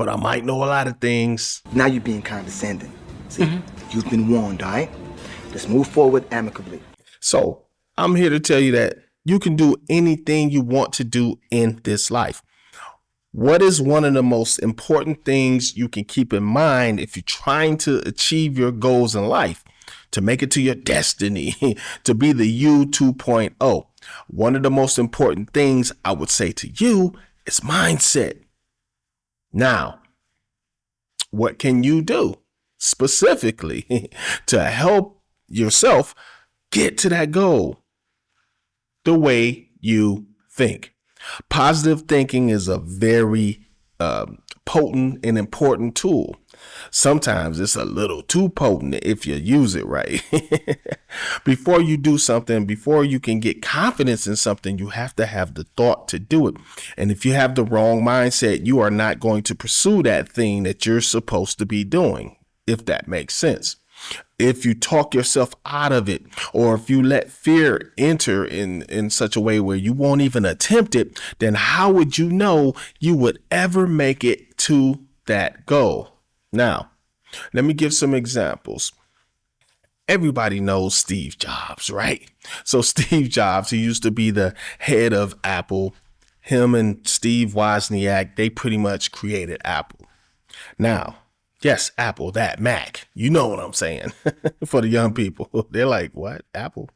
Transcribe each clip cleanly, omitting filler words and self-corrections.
but I might know a lot of things. Now you're being condescending. See, you've been warned, all right? Let's move forward amicably. So I'm here to tell you that you can do anything you want to do in this life. What is one of the most important things you can keep in mind if you're trying to achieve your goals in life, to make it to your destiny, to be the you 2.0? One of the most important things I would say to you is mindset. Now, what can you do specifically to help yourself get to that goal? The way you think. Positive thinking is a very potent and important tool. Sometimes it's a little too potent if you use it right. Before you do something, before you can get confidence in something, you have to have the thought to do it. And if you have the wrong mindset, you are not going to pursue that thing that you're supposed to be doing, if that makes sense. If you talk yourself out of it, or if you let fear enter in such a way where you won't even attempt it, then how would you know you would ever make it to that goal? Now, let me give some examples. Everybody knows Steve Jobs, right? So Steve Jobs, he used to be the head of Apple. Him and Steve Wozniak, they pretty much created Apple. Now, yes, Apple, that Mac. You know what I'm saying. For the young people, they're like, what? Apple?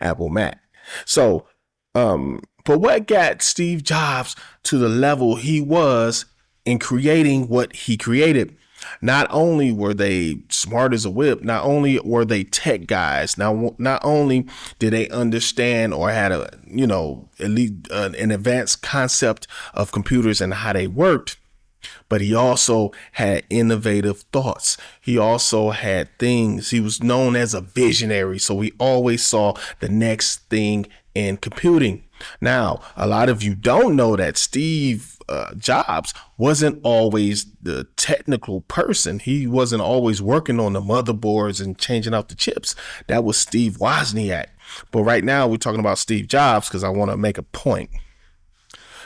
Apple Mac. So, but what got Steve Jobs to the level he was in creating what he created? Not only were they smart as a whip, not only were they tech guys, not only did they understand or had a, at least an advanced concept of computers and how they worked, but he also had innovative thoughts. He also had things. He was known as a visionary. So he always saw the next thing in computing. Now, a lot of you don't know that Steve Jobs wasn't always the technical person. He wasn't always working on the motherboards and changing out the chips. That was Steve Wozniak. But right now we're talking about Steve Jobs because I want to make a point.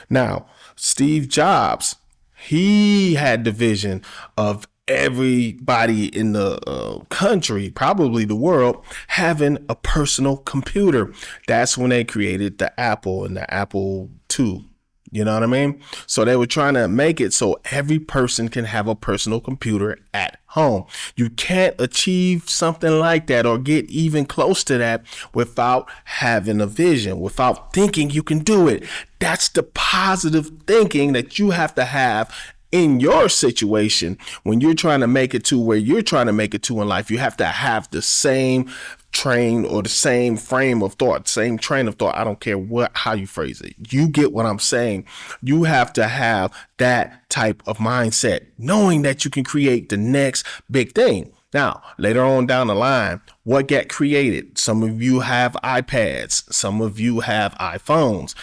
Now, Steve Jobs, he had the vision of everybody in the country, probably the world, having a personal computer. That's when they created the Apple and the Apple II. You know what I mean? So they were trying to make it so every person can have a personal computer at home. You can't achieve something like that or get even close to that without having a vision, without thinking you can do it. That's the positive thinking that you have to have in your situation. When you're trying to make it to where you're trying to make it to in life, you have to have the same train or the same frame of thought, same train of thought. I don't care how you phrase it. You get what I'm saying. You have to have that type of mindset, knowing that you can create the next big thing. Now, later on down the line, what got created? Some of you have iPads. Some of you have iPhones.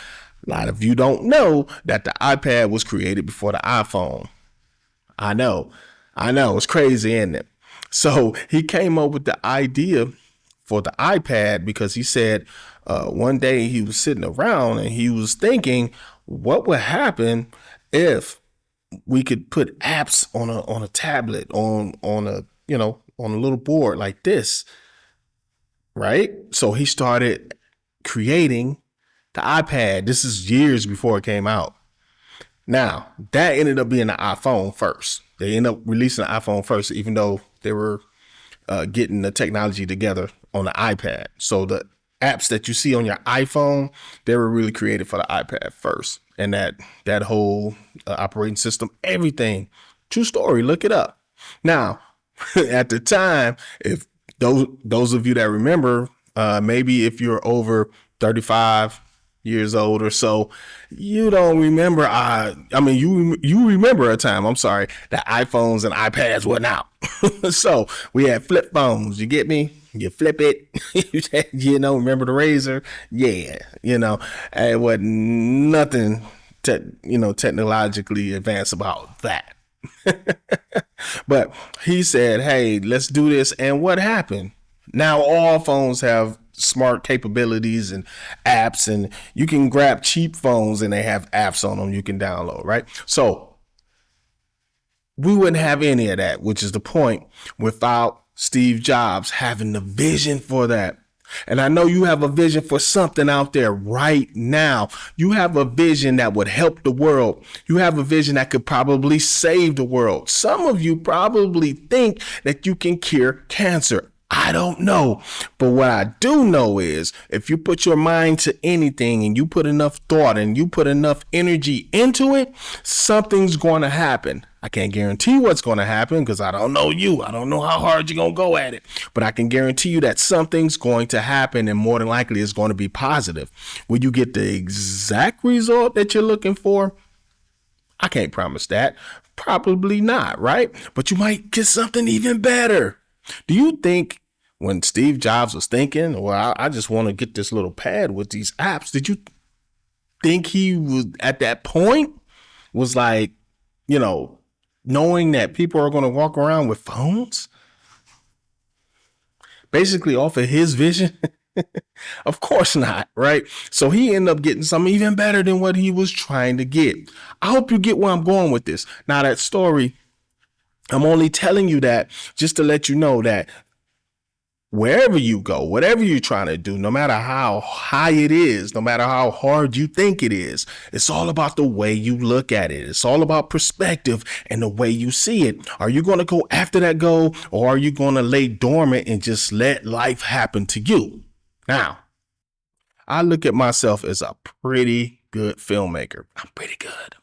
A lot of you don't know that the iPad was created before the iPhone. I know. It's crazy, isn't it? So he came up with the idea for the iPad because he said one day he was sitting around and he was thinking, what would happen if we could put apps on a tablet, on a little board like this, right? So he started creating the iPad. This is years before it came out. Now, that ended up being the iPhone first. They ended up releasing the iPhone first, even though they were getting the technology together on the iPad. So the apps that you see on your iPhone, they were really created for the iPad first. And that whole operating system, everything, true story, look it up. Now, at the time, if those of you that remember, maybe if you're over 35 years old or so, you don't remember. You remember a time, that iPhones and iPads went out. So we had flip phones. You get me? You flip it. Remember the razor? Yeah. It wasn't nothing, technologically advanced about that. But he said, hey, let's do this. And what happened? Now all phones have smart capabilities and apps, and you can grab cheap phones and they have apps on them you can download, right? So we wouldn't have any of that, which is the point, without Steve Jobs having the vision for that. And I know you have a vision for something out there right now. You have a vision that would help the world. You have a vision that could probably save the world. Some of you probably think that you can cure cancer. I don't know. But what I do know is if you put your mind to anything and you put enough thought and you put enough energy into it, something's going to happen. I can't guarantee what's going to happen because I don't know you. I don't know how hard you're going to go at it. But I can guarantee you that something's going to happen, and more than likely it's going to be positive. Will you get the exact result that you're looking for? I can't promise that. Probably not, right? But you might get something even better. Do you think when Steve Jobs was thinking, well, I just want to get this little pad with these apps, did you think he was at that point was like, knowing that people are going to walk around with phones? Basically off of his vision? Of course not, right? So he ended up getting something even better than what he was trying to get. I hope you get where I'm going with this. Now, that story, I'm only telling you that just to let you know that wherever you go, whatever you're trying to do, no matter how high it is, no matter how hard you think it is, it's all about the way you look at it. It's all about perspective and the way you see it. Are you going to go after that goal, or are you going to lay dormant and just let life happen to you? Now, I look at myself as a pretty good filmmaker. I'm pretty good.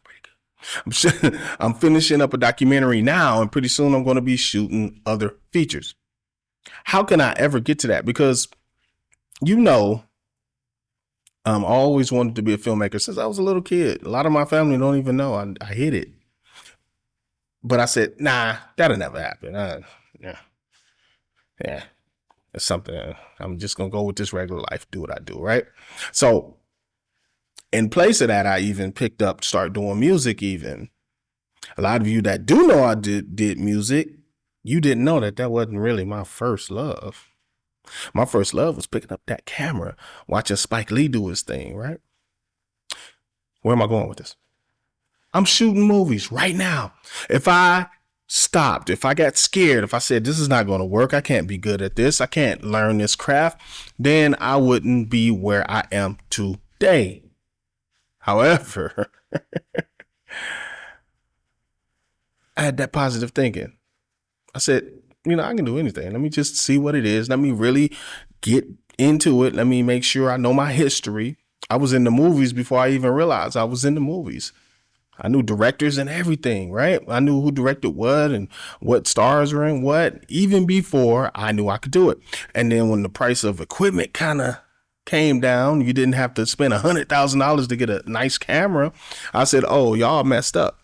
I'm finishing up a documentary now, and pretty soon I'm going to be shooting other features. How can I ever get to that? Because, I always wanted to be a filmmaker since I was a little kid. A lot of my family don't even know I hit it. But I said, nah, that'll never happen. Yeah, it's something. I'm just going to go with this regular life, do what I do, right? So in place of that, I even picked up, start doing music even. A lot of you that do know I did music, you didn't know that wasn't really my first love. My first love was picking up that camera, watching Spike Lee do his thing, right? Where am I going with this? I'm shooting movies right now. If I stopped, if I got scared, if I said, this is not going to work, I can't be good at this, I can't learn this craft, then I wouldn't be where I am today. However, I had that positive thinking. I said, I can do anything. Let me just see what it is. Let me really get into it. Let me make sure I know my history. I was in the movies before I even realized I was in the movies. I knew directors and everything, right? I knew who directed what and what stars were in what, even before I knew I could do it. And then when the price of equipment kind of came down, you didn't have to spend $100,000 to get a nice camera. I said, oh, y'all messed up.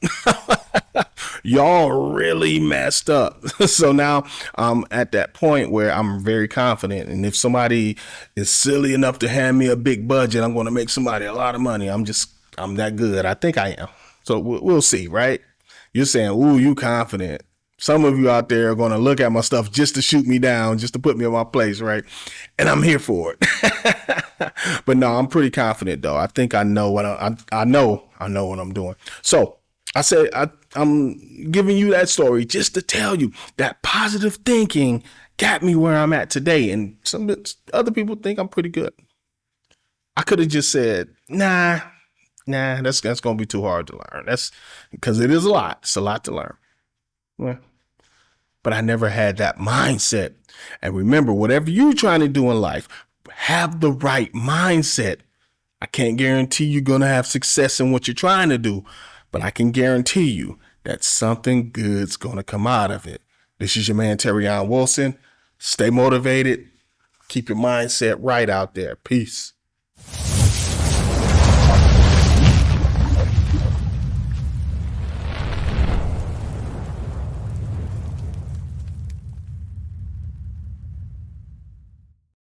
Y'all really messed up. So now I'm at that point where I'm very confident. And if somebody is silly enough to hand me a big budget, I'm going to make somebody a lot of money. I'm that good. I think I am. So we'll see, right? You're saying, ooh, you confident. Some of you out there are going to look at my stuff just to shoot me down, just to put me in my place, right? And I'm here for it. But no, I'm pretty confident though. I think I know what I know what I'm doing. So I said, I'm giving you that story just to tell you that positive thinking got me where I'm at today. And some other people think I'm pretty good. I could have just said, nah, that's going to be too hard to learn. That's because it is a lot. It's a lot to learn. Well, but I never had that mindset. And remember, whatever you're trying to do in life, have the right mindset. I can't guarantee you're going to have success in what you're trying to do, but I can guarantee you that something good's going to come out of it. This is your man, Terrion Wilson. Stay motivated. Keep your mindset right out there. Peace.